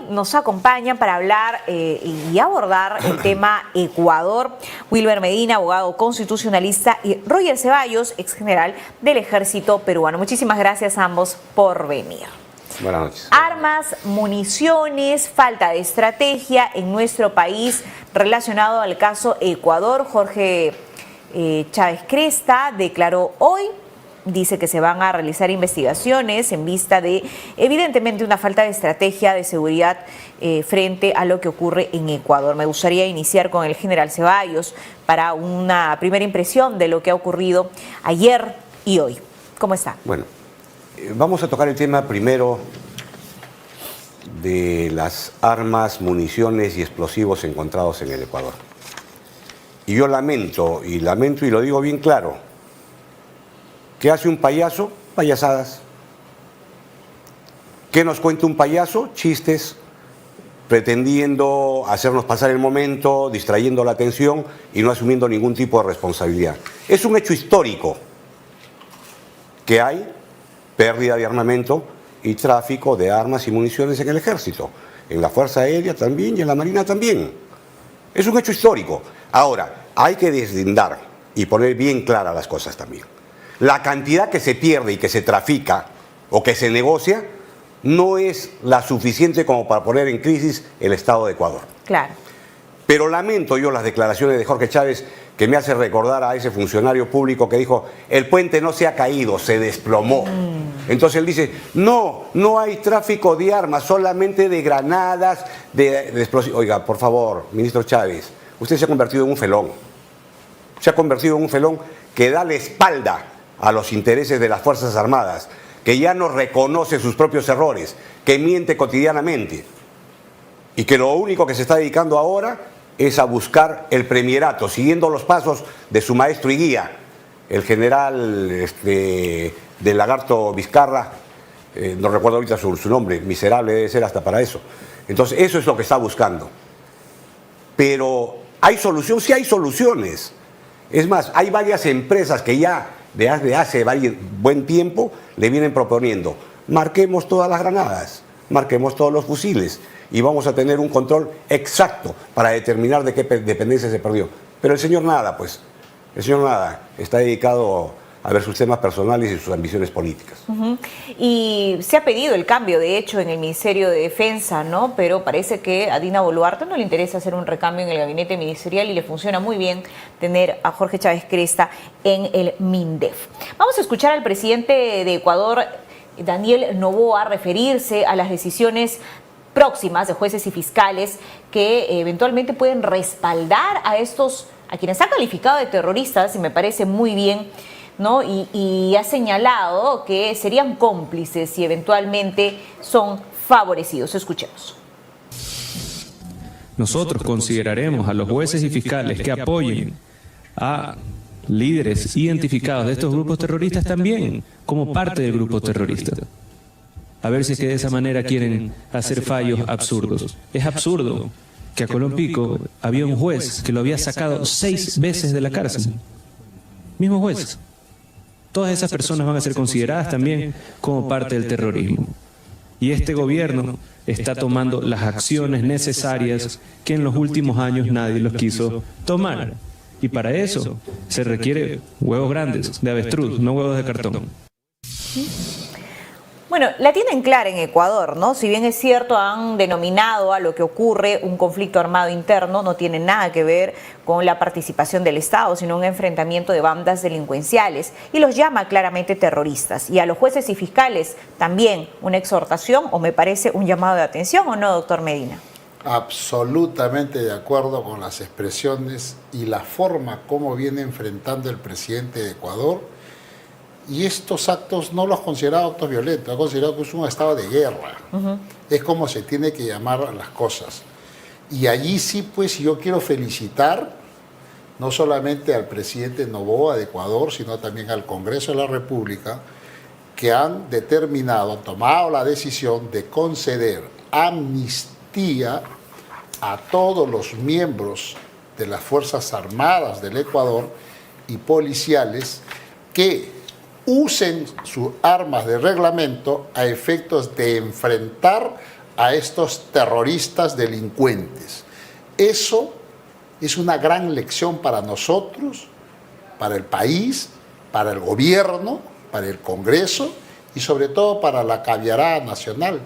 nos acompañan para hablar y abordar el tema Ecuador, Wilber Medina, abogado constitucionalista, y Roger Ceballos, ex general del Ejército Peruano. Muchísimas gracias a ambos por venir. Buenas noches. Armas, municiones, falta de estrategia en nuestro país relacionado al caso Ecuador. Jorge Chávez Cresta declaró hoy, dice que se van a realizar investigaciones en vista de, evidentemente, una falta de estrategia de seguridad frente a lo que ocurre en Ecuador. Me gustaría iniciar con el general Ceballos para una primera impresión de lo que ha ocurrido ayer y hoy. ¿Cómo está? Bueno, vamos a tocar el tema primero de las armas, municiones y explosivos encontrados en el Ecuador. Y yo lamento y lo digo bien claro, ¿qué hace un payaso? Payasadas. ¿Qué nos cuenta un payaso? Chistes, pretendiendo hacernos pasar el momento, distrayendo la atención y no asumiendo ningún tipo de responsabilidad. Es un hecho histórico que hay pérdida de armamento y tráfico de armas y municiones en el Ejército, en la Fuerza Aérea también y en la Marina también. Es un hecho histórico. Ahora, hay que deslindar y poner bien claras las cosas también. La cantidad que se pierde y que se trafica o que se negocia no es la suficiente como para poner en crisis el Estado de Ecuador. Claro. Pero lamento yo las declaraciones de Jorge Chávez, que me hace recordar a ese funcionario público que dijo: el puente no se ha caído, se desplomó. Entonces él dice: no hay tráfico de armas, solamente de granadas, de explosivos. Oiga, por favor, ministro Chávez, usted se ha convertido en un felón. Se ha convertido en un felón que da la espalda a los intereses de las Fuerzas Armadas, que ya no reconoce sus propios errores, que miente cotidianamente y que lo único que se está dedicando ahora es a buscar el premierato, siguiendo los pasos de su maestro y guía, el general del Lagarto Vizcarra, no recuerdo ahorita su nombre, miserable debe ser hasta para eso. Entonces eso es lo que está buscando. Pero ¿hay solución? Sí hay soluciones. Es más, hay varias empresas que ya desde hace buen tiempo le vienen proponiendo: marquemos todas las granadas, marquemos todos los fusiles y vamos a tener un control exacto para determinar de qué dependencia se perdió. Pero el señor nada, pues, el señor nada, está dedicado a ver sus temas personales y sus ambiciones políticas. Y se ha pedido el cambio, de hecho, en el Ministerio de Defensa, ¿no? Pero parece que a Dina Boluarte no le interesa hacer un recambio en el gabinete ministerial y le funciona muy bien tener a Jorge Chávez Cresta en el MINDEF. Vamos a escuchar al presidente de Ecuador, Daniel Noboa, referirse a las decisiones próximas de jueces y fiscales que eventualmente pueden respaldar a quienes han calificado de terroristas, y me parece muy bien, ¿no? Y ha señalado que serían cómplices si eventualmente son favorecidos. Escuchemos. Nosotros consideraremos a los jueces y fiscales que apoyen a líderes identificados de estos grupos terroristas también como parte del grupo terrorista. A ver si es que de esa manera quieren hacer fallos absurdos. Es absurdo que a Colompico había un juez que lo había sacado 6 veces de la cárcel. Mismo juez. Todas esas personas van a ser consideradas también como parte del terrorismo. Y este gobierno está tomando las acciones necesarias que en los últimos años nadie los quiso tomar. Y para eso se requiere huevos grandes, de avestruz, no huevos de cartón. Bueno, la tienen clara en Ecuador, ¿no? Si bien es cierto, han denominado a lo que ocurre un conflicto armado interno, no tiene nada que ver con la participación del Estado, sino un enfrentamiento de bandas delincuenciales, y los llama claramente terroristas. Y a los jueces y fiscales también una exhortación, o me parece un llamado de atención, ¿o no, doctor Medina? Absolutamente de acuerdo con las expresiones y la forma como viene enfrentando el presidente de Ecuador. Y estos actos no los ha considerado actos violentos, ha considerado que es un estado de guerra. Es como se tiene que llamar a las cosas. Y allí sí, pues, yo quiero felicitar no solamente al presidente Noboa de Ecuador, sino también al Congreso de la República, que han tomado la decisión de conceder amnistía a todos los miembros de las Fuerzas Armadas del Ecuador y policiales que usen sus armas de reglamento a efectos de enfrentar a estos terroristas delincuentes. Eso es una gran lección para nosotros, para el país, para el gobierno, para el Congreso y sobre todo para la caviarada nacional.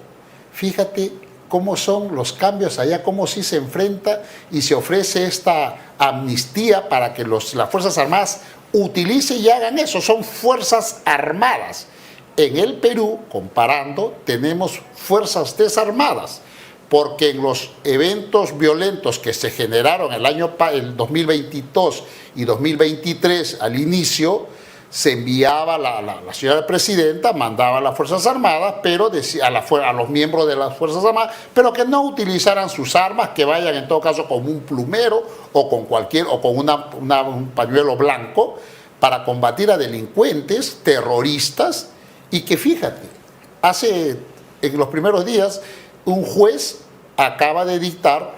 Fíjate cómo son los cambios allá, cómo sí se enfrenta y se ofrece esta amnistía para que las Fuerzas Armadas utilicen y hagan eso. Son Fuerzas Armadas. En el Perú, comparando, tenemos fuerzas desarmadas, porque en los eventos violentos que se generaron el 2022 y 2023 al inicio, se enviaba la señora presidenta, mandaba a las Fuerzas Armadas, pero decía a los miembros de las Fuerzas Armadas, pero que no utilizaran sus armas, que vayan en todo caso con un plumero o con un pañuelo blanco para combatir a delincuentes, terroristas, y que fíjate, en los primeros días un juez acaba de dictar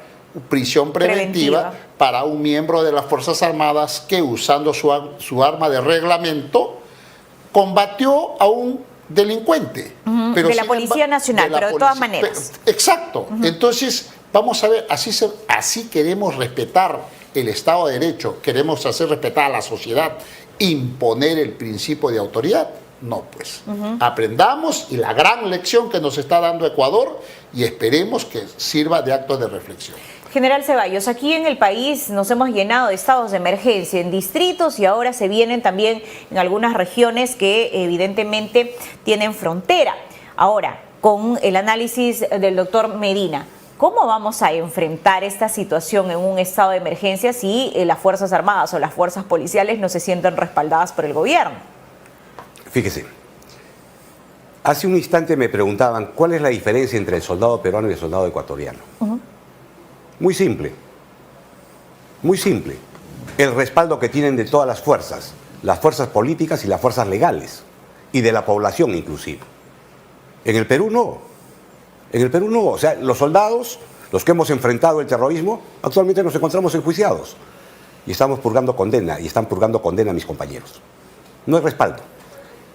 prisión preventiva para un miembro de las Fuerzas Armadas que, usando su arma de reglamento, combatió a un delincuente. Pero de la Policía Nacional, pero de todas maneras. Exacto. Entonces, vamos a ver, así queremos respetar el Estado de Derecho, queremos hacer respetar a la sociedad, imponer el principio de autoridad. No, pues, aprendamos, y la gran lección que nos está dando Ecuador, y esperemos que sirva de acto de reflexión. General Ceballos, aquí en el país nos hemos llenado de estados de emergencia en distritos y ahora se vienen también en algunas regiones que evidentemente tienen frontera. Ahora, con el análisis del doctor Medina, ¿cómo vamos a enfrentar esta situación en un estado de emergencia si las Fuerzas Armadas o las fuerzas policiales no se sienten respaldadas por el gobierno? Fíjese, hace un instante me preguntaban cuál es la diferencia entre el soldado peruano y el soldado ecuatoriano. Muy simple, muy simple. El respaldo que tienen de todas las fuerzas políticas y las fuerzas legales, y de la población inclusive. En el Perú no, o sea, los soldados, los que hemos enfrentado el terrorismo, actualmente nos encontramos enjuiciados y estamos purgando condena, y están purgando condena mis compañeros. No hay respaldo.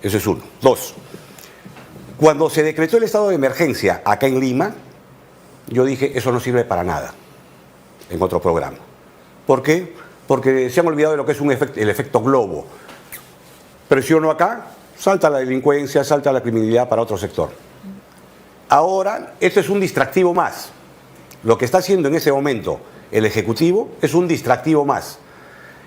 Eso es uno. Dos, cuando se decretó el estado de emergencia acá en Lima, yo dije, eso no sirve para nada, en otro programa. ¿Por qué? Porque se han olvidado de lo que es el efecto globo. Presiono acá, salta la delincuencia, salta la criminalidad para otro sector. Ahora, esto es un distractivo más. Lo que está haciendo en ese momento el Ejecutivo es un distractivo más.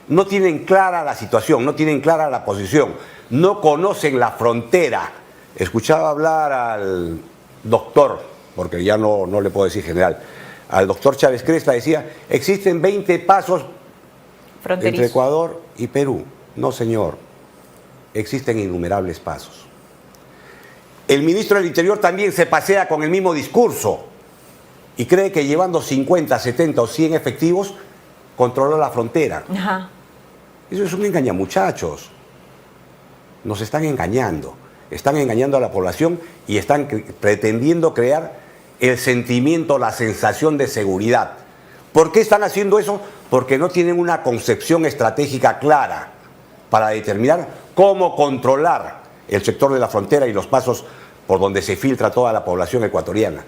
No tienen clara la situación, no tienen clara la posición, no conocen la frontera. Escuchaba hablar al doctor, porque ya no le puedo decir general, al doctor Chávez Cresta, decía, existen 20 pasos entre Ecuador y Perú. No, señor, existen innumerables pasos. El ministro del Interior también se pasea con el mismo discurso y cree que llevando 50, 70 o 100 efectivos controló la frontera. Eso es un engañamuchachos. Nos están engañando a la población y están pretendiendo crear el sentimiento, la sensación de seguridad. ¿Por qué están haciendo eso? Porque no tienen una concepción estratégica clara para determinar cómo controlar el sector de la frontera y los pasos por donde se filtra toda la población ecuatoriana.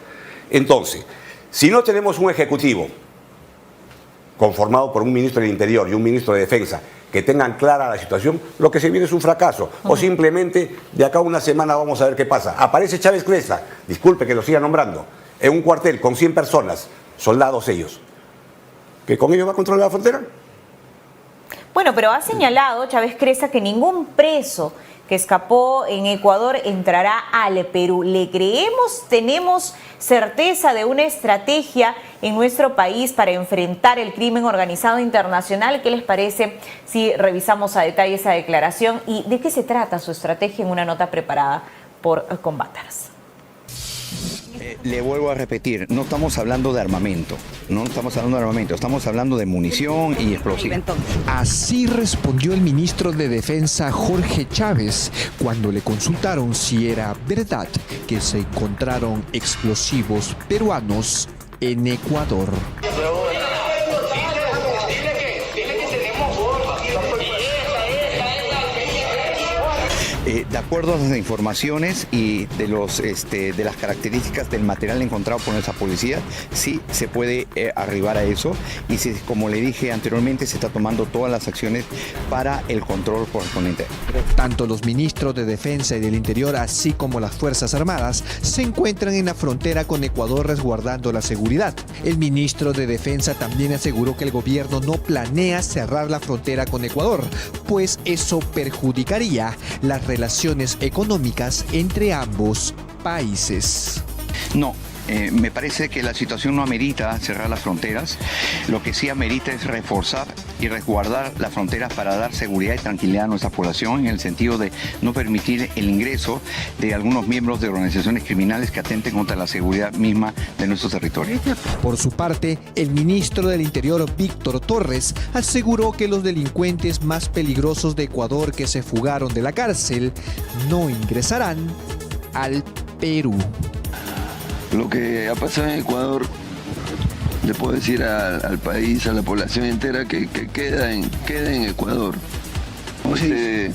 Entonces, si no tenemos un ejecutivo conformado por un ministro del Interior y un ministro de Defensa que tengan clara la situación, lo que se viene es un fracaso. O simplemente, de acá a una semana vamos a ver qué pasa. Aparece Chávez Cresta, disculpe que lo siga nombrando, en un cuartel con 100 personas, soldados ellos, ¿que con ellos va a controlar la frontera? Bueno, pero ha señalado Chávez Cresta que ningún preso que escapó en Ecuador entrará al Perú. ¿Le creemos? ¿Tenemos certeza de una estrategia en nuestro país para enfrentar el crimen organizado internacional? ¿Qué les parece si revisamos a detalle esa declaración? ¿Y de qué se trata su estrategia en una nota preparada por Combaters? Le vuelvo a repetir, no estamos hablando de armamento, estamos hablando de munición y explosivos. Así respondió el ministro de Defensa Jorge Chávez cuando le consultaron si era verdad que se encontraron explosivos peruanos en Ecuador. De acuerdo a las informaciones y de las características del material encontrado por nuestra policía, sí se puede arribar a eso y como le dije anteriormente, se está tomando todas las acciones para el control correspondiente. Tanto los ministros de Defensa y del Interior, así como las Fuerzas Armadas, se encuentran en la frontera con Ecuador resguardando la seguridad. El ministro de Defensa también aseguró que el gobierno no planea cerrar la frontera con Ecuador, pues eso perjudicaría las relaciones económicas entre ambos países. No. Me parece que la situación no amerita cerrar las fronteras. Lo que sí amerita es reforzar y resguardar las fronteras para dar seguridad y tranquilidad a nuestra población, en el sentido de no permitir el ingreso de algunos miembros de organizaciones criminales que atenten contra la seguridad misma de nuestro territorio. Por su parte, el ministro del Interior, Víctor Torres, aseguró que los delincuentes más peligrosos de Ecuador que se fugaron de la cárcel no ingresarán al Perú. Lo que ha pasado en Ecuador, le puedo decir al país, a la población entera, que queda en Ecuador. Ese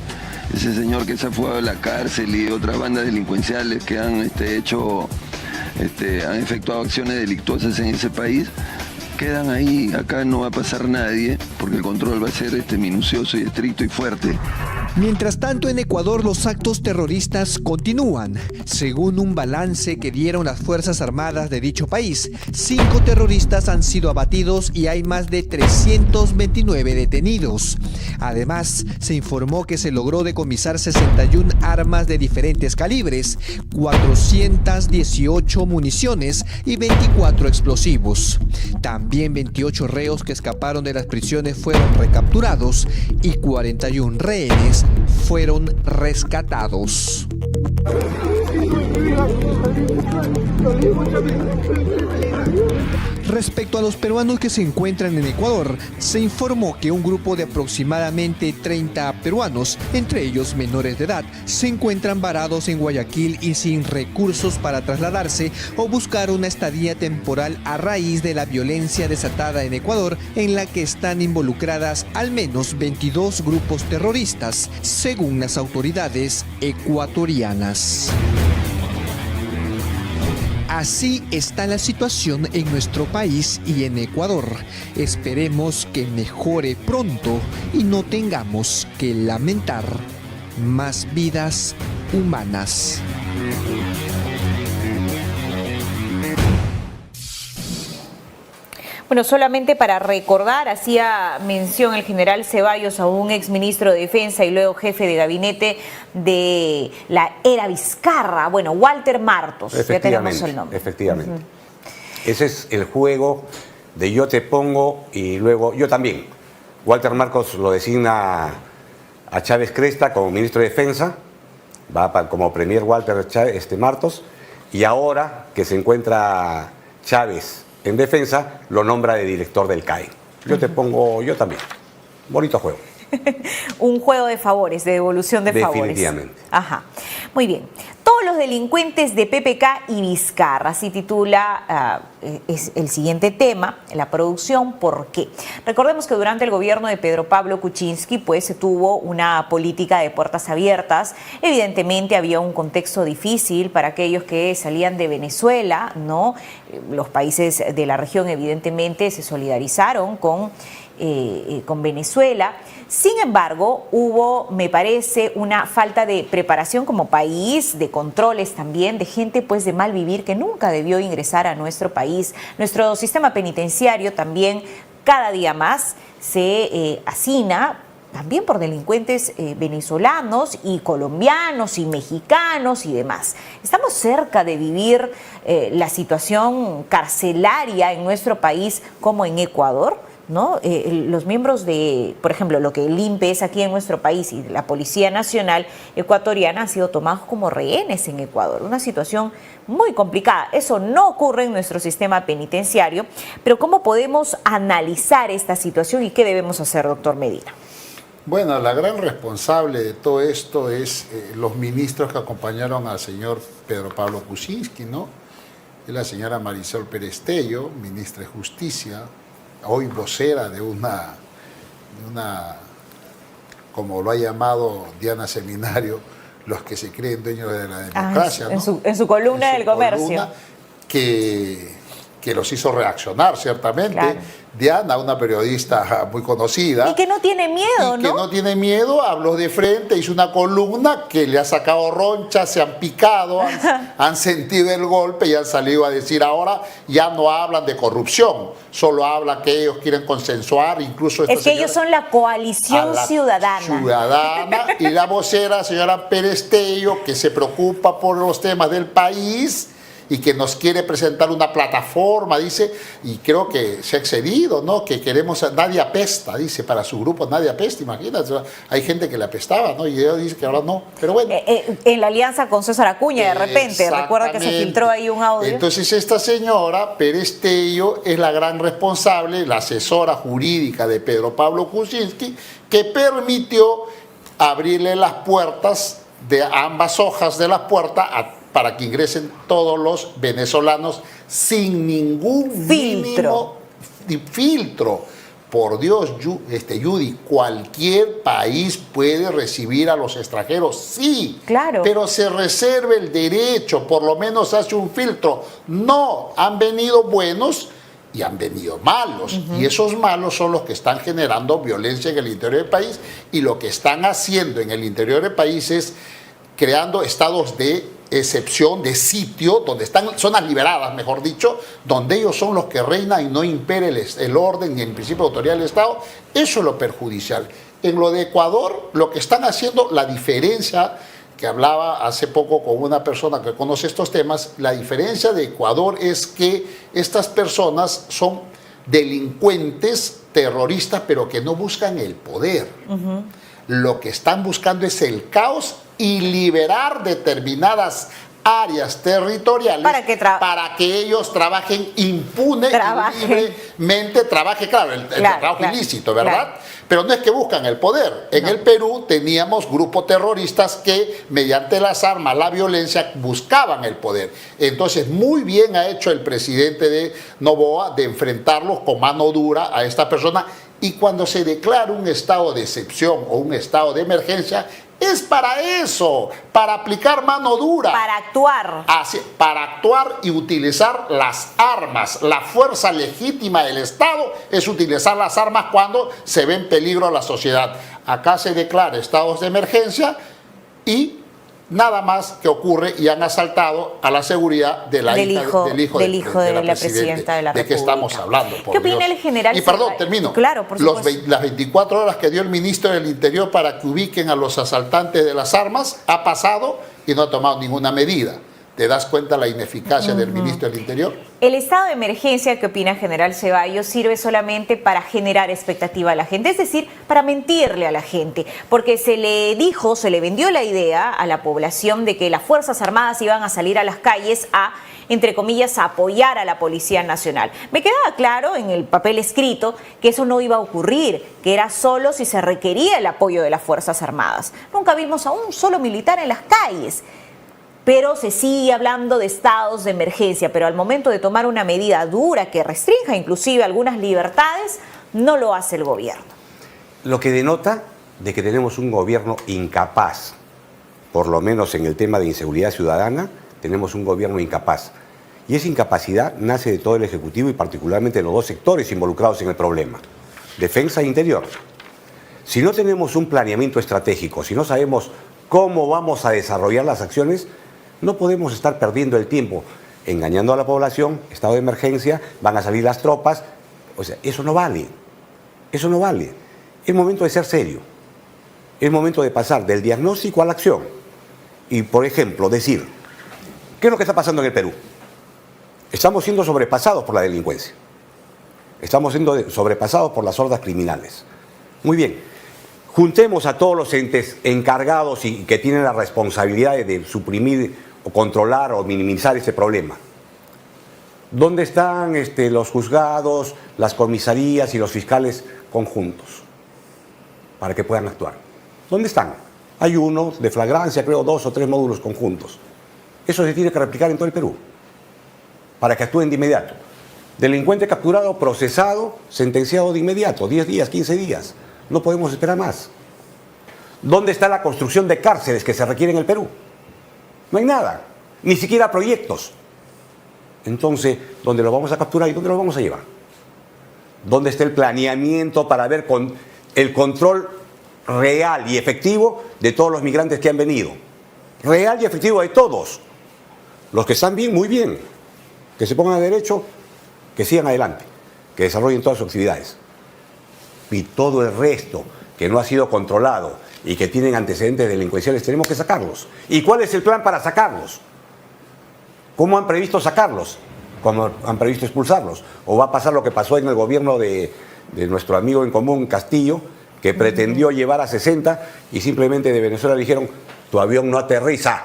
señor que se ha fugado de la cárcel y otras bandas delincuenciales que han han efectuado acciones delictuosas en ese país, quedan ahí. Acá no va a pasar nadie, porque el control va a ser minucioso y estricto y fuerte. Mientras tanto, en Ecuador los actos terroristas continúan. Según un balance que dieron las Fuerzas Armadas de dicho país, 5 terroristas han sido abatidos y hay más de 329 detenidos. Además, se informó que se logró decomisar 61 armas de diferentes calibres, 418 municiones y 24 explosivos. También 28 reos que escaparon de las prisiones fueron recapturados y 41 rehenes fueron rescatados. Respecto a los peruanos que se encuentran en Ecuador, se informó que un grupo de aproximadamente 30 peruanos, entre ellos menores de edad, se encuentran varados en Guayaquil y sin recursos para trasladarse o buscar una estadía temporal a raíz de la violencia desatada en Ecuador, en la que están involucradas al menos 22 grupos terroristas, según las autoridades ecuatorianas. Así está la situación en nuestro país y en Ecuador. Esperemos que mejore pronto y no tengamos que lamentar más vidas humanas. Bueno, solamente para recordar, hacía mención el general Ceballos a un exministro de Defensa y luego jefe de gabinete de la era Vizcarra, bueno, Walter Martos, ya tenemos el nombre. Efectivamente. Ese es el juego de yo te pongo y luego yo también. Walter Martos lo designa a Chávez Cresta como ministro de Defensa, como premier Walter Martos, y ahora que se encuentra Chávez en Defensa, lo nombra de director del CAE. Yo te pongo, yo también. Bonito juego. Un juego de favores, de devolución de favores. Definitivamente. Ajá. Muy bien. Todos los delincuentes de PPK y Vizcarra, así titula es el siguiente tema, la producción, ¿por qué? Recordemos que durante el gobierno de Pedro Pablo Kuczynski, pues se tuvo una política de puertas abiertas. Evidentemente había un contexto difícil para aquellos que salían de Venezuela, ¿no? Los países de la región evidentemente se solidarizaron con Venezuela. Sin embargo, hubo, me parece, una falta de preparación como país, de controles también, de gente pues de mal vivir que nunca debió ingresar a nuestro país. Nuestro sistema penitenciario también cada día más se hacina también por delincuentes venezolanos y colombianos y mexicanos y demás. Estamos cerca de vivir la situación carcelaria en nuestro país como en Ecuador, ¿no? Los miembros de, por ejemplo, lo que el INPE es aquí en nuestro país y la Policía Nacional ecuatoriana han sido tomados como rehenes en Ecuador. Una situación muy complicada. Eso no ocurre en nuestro sistema penitenciario, pero ¿cómo podemos analizar esta situación y qué debemos hacer, doctor Medina? Bueno, la gran responsable de todo esto es los ministros que acompañaron al señor Pedro Pablo Kuczynski, ¿no? Y la señora Marisol Perestello, ministra de Justicia, hoy vocera de una, como lo ha llamado Diana Seminario, los que se creen dueños de la democracia. En su columna del Comercio. Columna que los hizo reaccionar, ciertamente. Claro. Diana, una periodista muy conocida. Y que no tiene miedo, y que no tiene miedo, habló de frente, hizo una columna que le ha sacado roncha, se han picado, han sentido el golpe y han salido a decir ahora ya no hablan de corrupción, solo habla que ellos quieren consensuar, incluso... Es que ellos son la coalición ciudadana. Y la vocera, señora Pérez Tello, que se preocupa por los temas del país y que nos quiere presentar una plataforma, dice, y creo que se ha excedido, ¿no? Que queremos, nadie apesta, dice, para su grupo nadie apesta, imagínate, hay gente que le apestaba, ¿no? Y ella dice que ahora no, pero bueno. En la alianza con César Acuña, de repente, recuerda que se filtró ahí un audio. Entonces esta señora, Pérez Tello, es la gran responsable, la asesora jurídica de Pedro Pablo Kuczynski, que permitió abrirle las puertas de ambas hojas de la puerta para que ingresen todos los venezolanos sin ningún mínimo filtro. Por Dios, Judy, cualquier país puede recibir a los extranjeros, sí, claro, pero se reserva el derecho, por lo menos hace un filtro. No, han venido buenos y han venido malos, y esos malos son los que están generando violencia en el interior del país, y lo que están haciendo en el interior del país es creando estados de excepción, de sitio, donde están zonas liberadas, mejor dicho, donde ellos son los que reinan y no impere el orden y el principio de autoridad del Estado. Eso es lo perjudicial. En lo de Ecuador, lo que están haciendo, la diferencia, que hablaba hace poco con una persona que conoce estos temas, la diferencia de Ecuador es que estas personas son delincuentes, terroristas, pero que no buscan el poder. Lo que están buscando es el caos y liberar determinadas áreas territoriales para que ellos trabajen impune y libremente, claro, el trabajo ilícito, ¿verdad? Claro. Pero no es que buscan el poder. En el Perú teníamos grupos terroristas que mediante las armas, la violencia, buscaban el poder. Entonces, muy bien ha hecho el presidente de Noboa de enfrentarlos con mano dura a esta persona, y cuando se declara un estado de excepción o un estado de emergencia, es para eso, para aplicar mano dura. Para actuar. Para actuar y utilizar las armas. La fuerza legítima del Estado es utilizar las armas cuando se ve en peligro a la sociedad. Acá se declara estados de emergencia y nada más que ocurre, y han asaltado a la seguridad del hijo de la presidenta de la República. ¿De qué estamos hablando? ¿Qué opina el general? Y perdón, termino. Claro, por supuesto. Las 24 horas que dio el ministro del Interior para que ubiquen a los asaltantes de las armas ha pasado y no ha tomado ninguna medida. ¿Te das cuenta la ineficacia del ministro del Interior? El estado de emergencia, que opina General Ceballos, sirve solamente para generar expectativa a la gente, es decir, para mentirle a la gente, porque se le vendió la idea a la población de que las Fuerzas Armadas iban a salir a las calles a, entre comillas, a apoyar a la Policía Nacional. Me quedaba claro en el papel escrito que eso no iba a ocurrir, que era solo si se requería el apoyo de las Fuerzas Armadas. Nunca vimos a un solo militar en las calles. Pero se sigue hablando de estados de emergencia, pero al momento de tomar una medida dura que restrinja inclusive algunas libertades, no lo hace el gobierno. Lo que denota de que tenemos un gobierno incapaz, por lo menos en el tema de inseguridad ciudadana, tenemos un gobierno incapaz. Y esa incapacidad nace de todo el Ejecutivo y particularmente de los dos sectores involucrados en el problema, defensa e interior. Si no tenemos un planeamiento estratégico, si no sabemos cómo vamos a desarrollar las acciones, no podemos estar perdiendo el tiempo engañando a la población, estado de emergencia, van a salir las tropas. O sea, eso no vale. Eso no vale. Es momento de ser serio. Es momento de pasar del diagnóstico a la acción. Y, por ejemplo, decir, ¿qué es lo que está pasando en el Perú? Estamos siendo sobrepasados por la delincuencia. Estamos siendo sobrepasados por las hordas criminales. Muy bien. Juntemos a todos los entes encargados y que tienen la responsabilidad de suprimir o controlar o minimizar ese problema. ¿Dónde están los juzgados, las comisarías y los fiscales conjuntos para que puedan actuar? ¿Dónde están? Hay uno de flagrancia, creo 2 o 3 módulos conjuntos. Eso se tiene que replicar en todo el Perú para que actúen de inmediato. Delincuente capturado, procesado, sentenciado de inmediato, 10 días, 15 días. No podemos esperar más. ¿Dónde está la construcción de cárceles que se requiere en el Perú? No hay nada, ni siquiera proyectos. Entonces, ¿dónde lo vamos a capturar y dónde lo vamos a llevar? ¿Dónde está el planeamiento para ver con el control real y efectivo de todos los migrantes que han venido? Real y efectivo de todos. Los que están bien, muy bien. Que se pongan a derecho, que sigan adelante, que desarrollen todas sus actividades. Y todo el resto que no ha sido controlado y que tienen antecedentes delincuenciales, tenemos que sacarlos. ¿Y cuál es el plan para sacarlos? ¿Cómo han previsto sacarlos? ¿Cómo han previsto expulsarlos? ¿O va a pasar lo que pasó en el gobierno de nuestro amigo en común, Castillo, que pretendió llevar a 60 y simplemente de Venezuela le dijeron, tu avión no aterriza?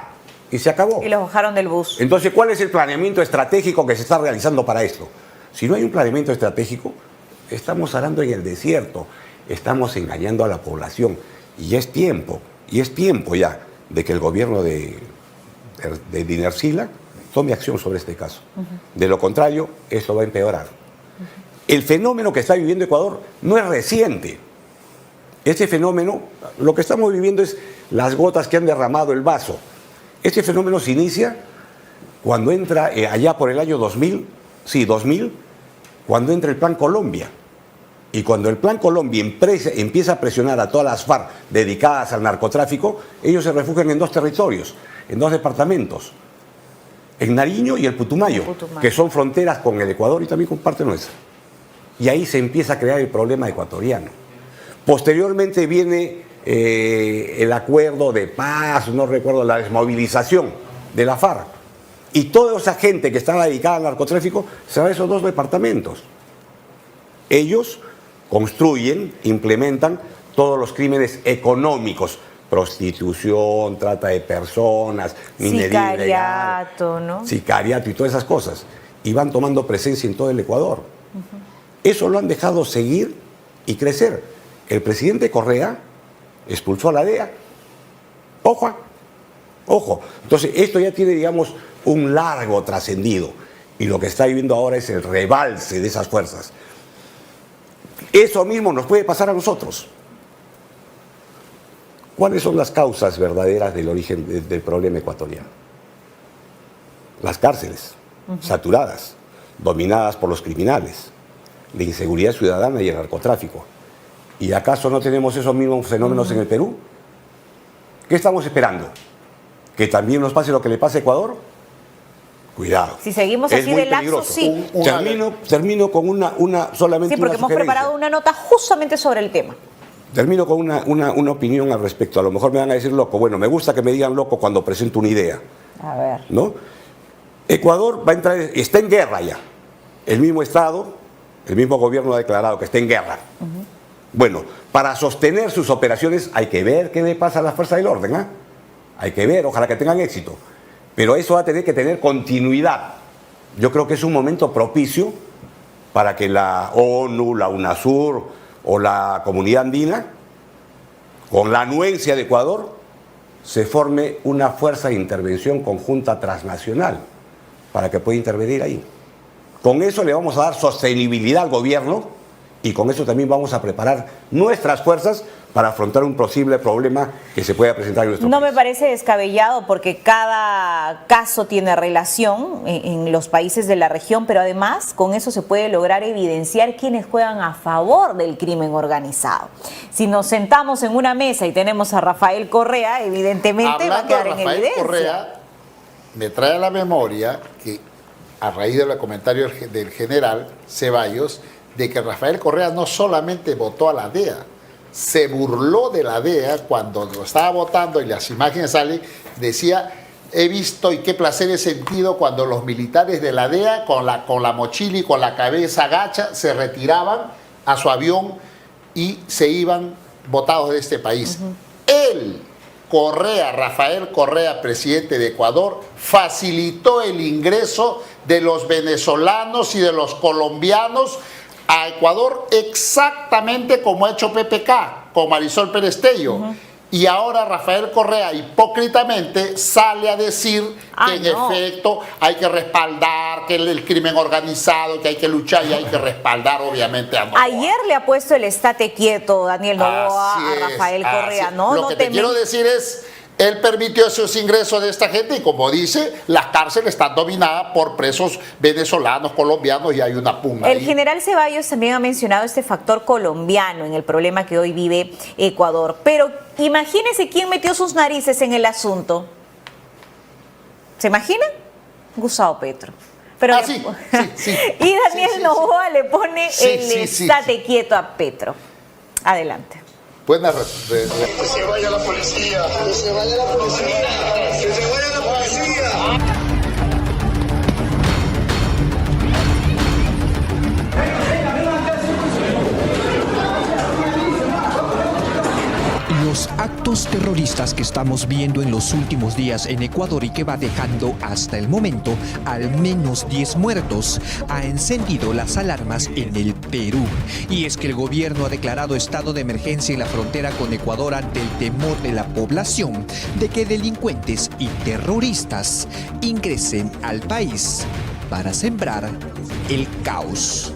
Y se acabó. Y los bajaron del bus. Entonces, ¿cuál es el planeamiento estratégico que se está realizando para esto? Si no hay un planeamiento estratégico, estamos arando en el desierto, estamos engañando a la población. Y es tiempo ya de que el gobierno de Diner Sila tome acción sobre este caso. De lo contrario, esto va a empeorar. El fenómeno que está viviendo Ecuador no es reciente. Este fenómeno, lo que estamos viviendo es las gotas que han derramado el vaso. Este fenómeno se inicia cuando entra, allá por el año 2000, cuando entra el Plan Colombia. Y cuando el Plan Colombia empieza a presionar a todas las FARC dedicadas al narcotráfico, ellos se refugian en dos territorios, en dos departamentos, en Nariño y el Putumayo, que son fronteras con el Ecuador y también con parte nuestra. Y ahí se empieza a crear el problema ecuatoriano. Posteriormente viene el acuerdo de paz, no recuerdo, la desmovilización de la FARC. Y toda esa gente que estaba dedicada al narcotráfico se va a esos dos departamentos. Ellos construyen, implementan todos los crímenes económicos, prostitución, trata de personas, minería sicariato, ilegal, ¿no? Sicariato y todas esas cosas. Y van tomando presencia en todo el Ecuador. Eso lo han dejado seguir y crecer. El presidente Correa expulsó a la DEA. Ojo. Entonces, esto ya tiene, digamos, un largo trascendido. Y lo que está viviendo ahora es el rebalse de esas fuerzas. Eso mismo nos puede pasar a nosotros. ¿Cuáles son las causas verdaderas del origen del problema ecuatoriano? Las cárceles, saturadas, dominadas por los criminales, la inseguridad ciudadana y el narcotráfico. ¿Y acaso no tenemos esos mismos fenómenos en el Perú? ¿Qué estamos esperando? ¿Que también nos pase lo que le pasa a Ecuador? Cuidado. Si seguimos Es así muy de laxos, peligroso. sí. Termino con solamente Sí, porque una hemos sugerencia. preparado una nota justamente sobre el tema. Termino con una opinión al respecto. A lo mejor me van a decir loco. Bueno, me gusta que me digan loco cuando presento una idea. A ver. ¿No? Ecuador va a entrar, está en guerra ya. El mismo Estado, el mismo gobierno ha declarado que está en guerra. Bueno, para sostener sus operaciones hay que ver qué le pasa a la fuerza del orden. ¿Ah? Hay que ver, ojalá que tengan éxito. Pero eso va a tener que tener continuidad. Yo creo que es un momento propicio para que la ONU, la UNASUR o la Comunidad Andina, con la anuencia de Ecuador, se forme una fuerza de intervención conjunta transnacional para que pueda intervenir ahí. Con eso le vamos a dar sostenibilidad al gobierno y con eso también vamos a preparar nuestras fuerzas para afrontar un posible problema que se pueda presentar en nuestro país. No me parece descabellado porque cada caso tiene relación en los países de la región, pero además con eso se puede lograr evidenciar quienes juegan a favor del crimen organizado. Si nos sentamos en una mesa y tenemos a Rafael Correa, evidentemente va a quedar en evidencia. Rafael Correa me trae a la memoria que a raíz del comentario del general Ceballos, de que Rafael Correa no solamente votó a la DEA, se burló de la DEA cuando lo estaba votando y las imágenes salen, decía, he visto y qué placer he sentido cuando los militares de la DEA con la mochila y con la cabeza agacha se retiraban a su avión y se iban botados de este país. Él, Correa, Rafael Correa, presidente de Ecuador, facilitó el ingreso de los venezolanos y de los colombianos a Ecuador exactamente como ha hecho PPK con Marisol Pérez Tello. Y ahora Rafael Correa hipócritamente sale a decir que en efecto hay que respaldar que el crimen organizado, que hay que luchar y hay que respaldar obviamente a Noboa. Ayer le ha puesto el estate quieto Daniel Noboa a Rafael Correa, ¿no? Lo que te quiero decir es, él permitió esos ingresos de esta gente y como dice, las cárceles están dominadas por presos venezolanos, colombianos y hay una pugna. El general Ceballos también ha mencionado este factor colombiano en el problema que hoy vive Ecuador. Pero imagínense quién metió sus narices en el asunto. ¿Se imaginan? Gustavo Petro. Pero sí. Y Daniel Noboa le pone estate quieto a Petro. Adelante. Buena Que se vaya la policía, que se vaya la policía, que se vaya la policía. Los actos terroristas que estamos viendo en los últimos días en Ecuador y que va dejando hasta el momento al menos 10 muertos, ha encendido las alarmas en el Perú. Y es que el gobierno ha declarado estado de emergencia en la frontera con Ecuador ante el temor de la población de que delincuentes y terroristas ingresen al país para sembrar el caos.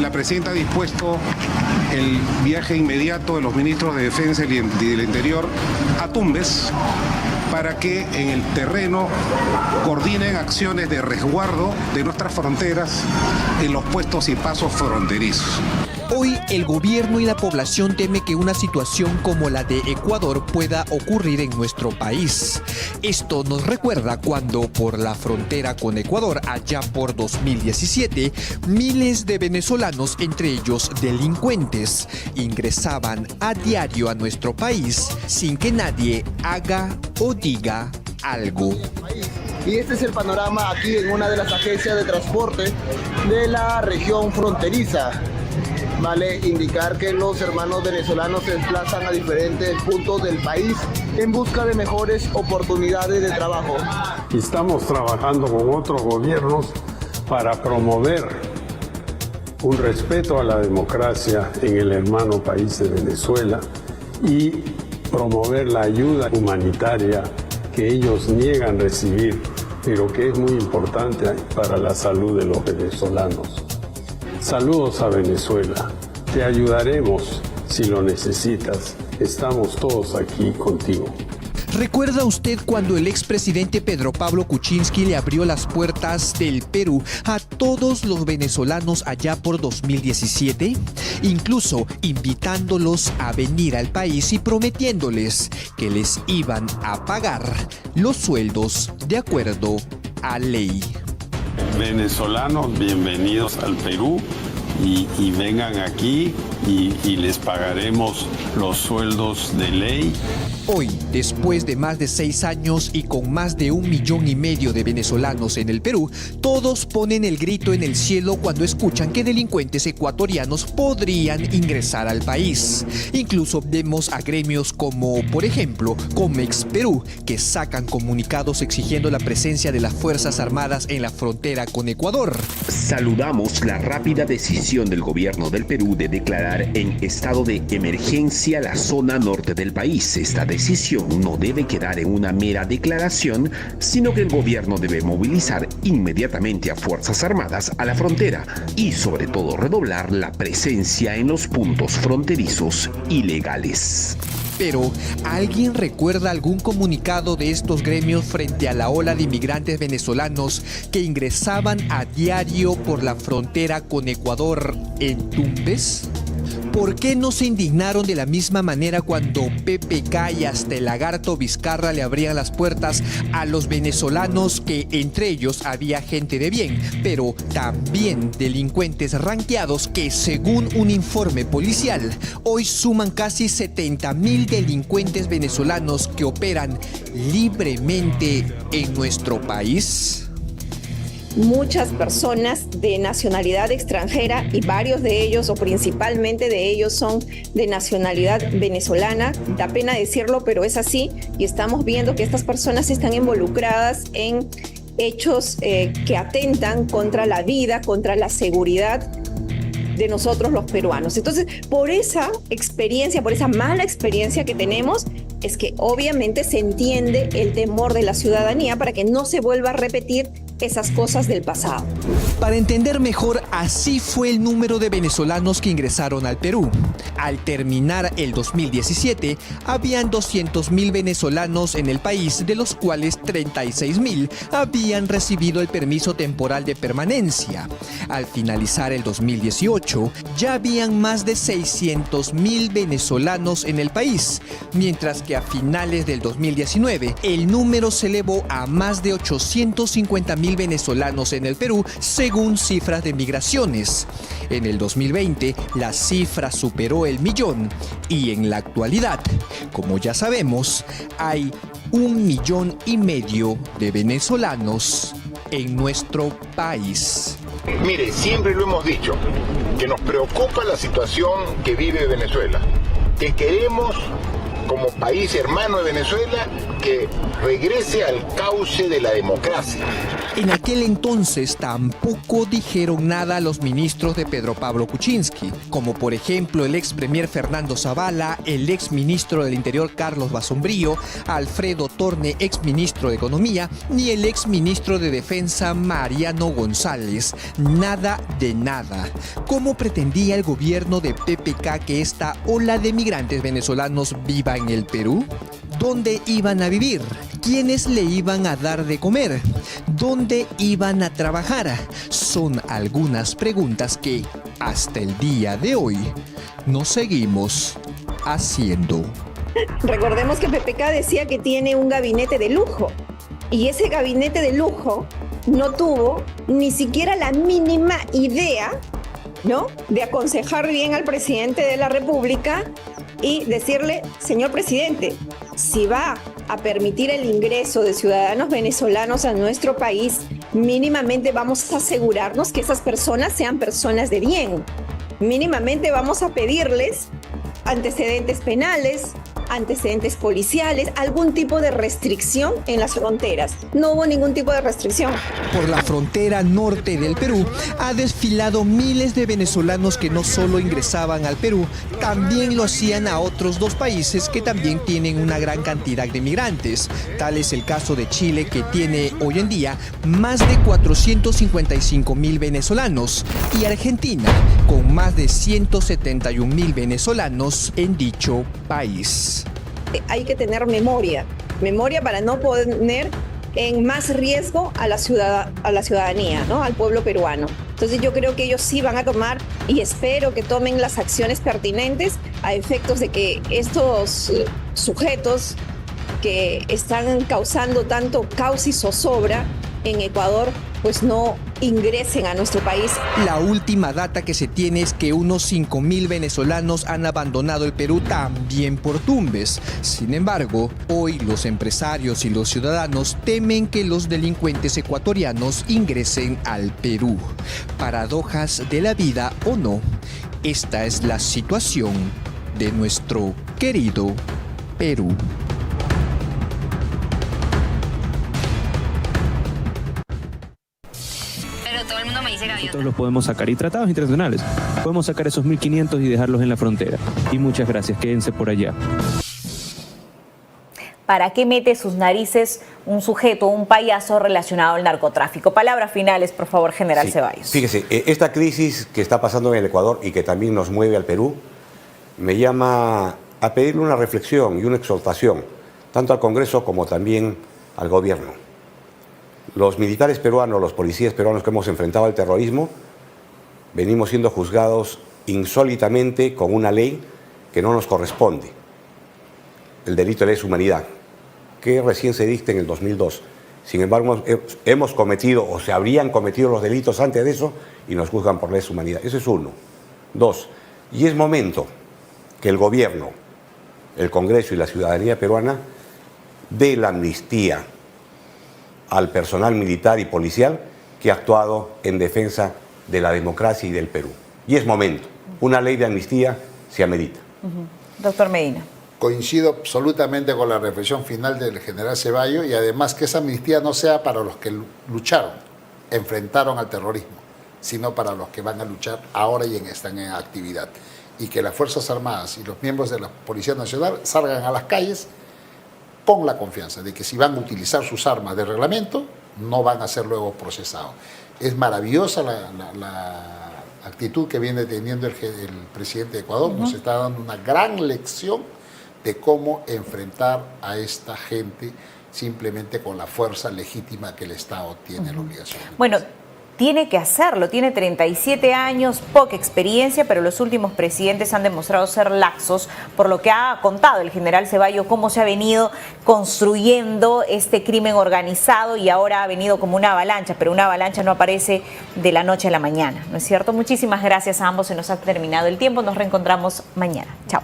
La presidenta ha dispuesto el viaje inmediato de los ministros de Defensa y del Interior a Tumbes para que en el terreno coordinen acciones de resguardo de nuestras fronteras en los puestos y pasos fronterizos. Hoy el gobierno y la población teme que una situación como la de Ecuador pueda ocurrir en nuestro país. Esto nos recuerda cuando por la frontera con Ecuador, allá por 2017, miles de venezolanos, entre ellos delincuentes, ingresaban a diario a nuestro país sin que nadie haga o diga algo. Y este es el panorama aquí en una de las agencias de transporte de la región fronteriza. Vale indicar que los hermanos venezolanos se desplazan a diferentes puntos del país en busca de mejores oportunidades de trabajo. Estamos trabajando con otros gobiernos para promover un respeto a la democracia en el hermano país de Venezuela y promover la ayuda humanitaria que ellos niegan recibir, pero que es muy importante para la salud de los venezolanos. Saludos a Venezuela. Te ayudaremos si lo necesitas. Estamos todos aquí contigo. ¿Recuerda usted cuando el expresidente Pedro Pablo Kuczynski le abrió las puertas del Perú a todos los venezolanos allá por 2017? Incluso invitándolos a venir al país y prometiéndoles que les iban a pagar los sueldos de acuerdo a ley. Venezolanos, bienvenidos al Perú y vengan aquí y les pagaremos los sueldos de ley. Hoy, después de más de 6 años y con más de 1,5 millones de venezolanos en el Perú, todos ponen el grito en el cielo cuando escuchan que delincuentes ecuatorianos podrían ingresar al país. Incluso vemos a gremios como, por ejemplo, Comex Perú, que sacan comunicados exigiendo la presencia de las Fuerzas Armadas en la frontera con Ecuador. Saludamos la rápida decisión del gobierno del Perú de declarar en estado de emergencia la zona norte del país. Esta decisión no debe quedar en una mera declaración, sino que el gobierno debe movilizar inmediatamente a Fuerzas Armadas a la frontera y sobre todo redoblar la presencia en los puntos fronterizos ilegales. Pero, ¿alguien recuerda algún comunicado de estos gremios frente a la ola de inmigrantes venezolanos que ingresaban a diario por la frontera con Ecuador en Tumbes? ¿Por qué no se indignaron de la misma manera cuando PPK y hasta el lagarto Vizcarra le abrían las puertas a los venezolanos, que entre ellos había gente de bien, pero también delincuentes ranqueados que, según un informe policial, hoy suman casi 70,000 delincuentes venezolanos que operan libremente en nuestro país? Muchas personas de nacionalidad extranjera y varios de ellos, o principalmente de ellos, son de nacionalidad venezolana. Da pena decirlo, pero es así, y estamos viendo que estas personas están involucradas en hechos que atentan contra la vida, contra la seguridad de nosotros los peruanos. Entonces, por esa experiencia, por esa mala experiencia que tenemos, es que obviamente se entiende el temor de la ciudadanía para que no se vuelva a repetir esas cosas del pasado. Para entender mejor, así fue el número de venezolanos que ingresaron al Perú. Al terminar el 2017, habían 200.000 venezolanos en el país, de los cuales 36.000 habían recibido el permiso temporal de permanencia. Al finalizar el 2018, ya habían más de 600.000 venezolanos en el país, mientras que a finales del 2019, el número se elevó a más de 850.000 venezolanos en el Perú, según cifras de migraciones. En el 2020, la cifra superó el millón y en la actualidad, como ya sabemos, hay 1,5 millones de venezolanos en nuestro país. Mire, siempre lo hemos dicho, que nos preocupa la situación que vive Venezuela, que queremos, como país hermano de Venezuela, que regrese al cauce de la democracia. En aquel entonces tampoco dijeron nada los ministros de Pedro Pablo Kuczynski, como por ejemplo el ex premier Fernando Zavala, el ex ministro del Interior Carlos Basombrío, Alfredo Torne, ex ministro de Economía, ni el ex ministro de Defensa Mariano González. Nada de nada. ¿Cómo pretendía el gobierno de PPK que esta ola de migrantes venezolanos viva en el Perú? ¿Dónde iban a vivir? ¿Quiénes le iban a dar de comer? ¿Dónde iban a trabajar? Son algunas preguntas que, hasta el día de hoy, nos seguimos haciendo. Recordemos que PPK decía que tiene un gabinete de lujo, y ese gabinete de lujo no tuvo ni siquiera la mínima idea, ¿no?, de aconsejar bien al presidente de la República y decirle: señor presidente, si va a permitir el ingreso de ciudadanos venezolanos a nuestro país, mínimamente vamos a asegurarnos que esas personas sean personas de bien. Mínimamente vamos a pedirles antecedentes penales, antecedentes policiales, algún tipo de restricción en las fronteras. No hubo ningún tipo de restricción. Por la frontera norte del Perú ha desfilado miles de venezolanos que no solo ingresaban al Perú, también lo hacían a otros 2 países que también tienen una gran cantidad de migrantes. Tal es el caso de Chile, que tiene hoy en día más de 455.000 venezolanos, y Argentina, con más de 171.000 venezolanos en dicho país. Hay que tener memoria para no poner en más riesgo a la ciudadanía, ¿no?, al pueblo peruano. Entonces yo creo que ellos sí van a tomar, y espero que tomen las acciones pertinentes a efectos de que estos sujetos que están causando tanto caos y zozobra en Ecuador, pues no ingresen a nuestro país. La última data que se tiene es que unos 5.000 venezolanos han abandonado el Perú, también por Tumbes. Sin embargo, hoy los empresarios y los ciudadanos temen que los delincuentes ecuatorianos ingresen al Perú. Paradojas de la vida o no, esta es la situación de nuestro querido Perú. Todo el mundo me dice gaviota. Nosotros los podemos sacar, y tratados internacionales. Podemos sacar esos 1.500 y dejarlos en la frontera. Y muchas gracias, quédense por allá. ¿Para qué mete sus narices un sujeto, un payaso relacionado al narcotráfico? Palabras finales, por favor, general Ceballos. Fíjese, esta crisis que está pasando en el Ecuador y que también nos mueve al Perú, me llama a pedirle una reflexión y una exhortación, tanto al Congreso como también al gobierno. Los militares peruanos, los policías peruanos que hemos enfrentado al terrorismo, venimos siendo juzgados insólitamente con una ley que no nos corresponde, el delito de lesa humanidad, que recién se dicta en el 2002. Sin embargo, hemos cometido o se habrían cometido los delitos antes de eso y nos juzgan por lesa humanidad. Eso es uno. 2, y es momento que el gobierno, el Congreso y la ciudadanía peruana dé la amnistía al personal militar y policial que ha actuado en defensa de la democracia y del Perú. Y es momento. Una ley de amnistía se amerita. Doctor Medina. Coincido absolutamente con la reflexión final del general Ceballos y además que esa amnistía no sea para los que lucharon, enfrentaron al terrorismo, sino para los que van a luchar ahora y están en actividad. Y que las Fuerzas Armadas y los miembros de la Policía Nacional salgan a las calles con la confianza de que si van a utilizar sus armas de reglamento, no van a ser luego procesados. Es maravillosa la actitud que viene teniendo el presidente de Ecuador, nos está dando una gran lección de cómo enfrentar a esta gente simplemente con la fuerza legítima que el Estado tiene la obligación. Bueno, tiene que hacerlo, tiene 37 años, poca experiencia, pero los últimos presidentes han demostrado ser laxos, por lo que ha contado el general Ceballos cómo se ha venido construyendo este crimen organizado y ahora ha venido como una avalancha, pero una avalancha no aparece de la noche a la mañana, ¿no es cierto? Muchísimas gracias a ambos, se nos ha terminado el tiempo, nos reencontramos mañana. Chao.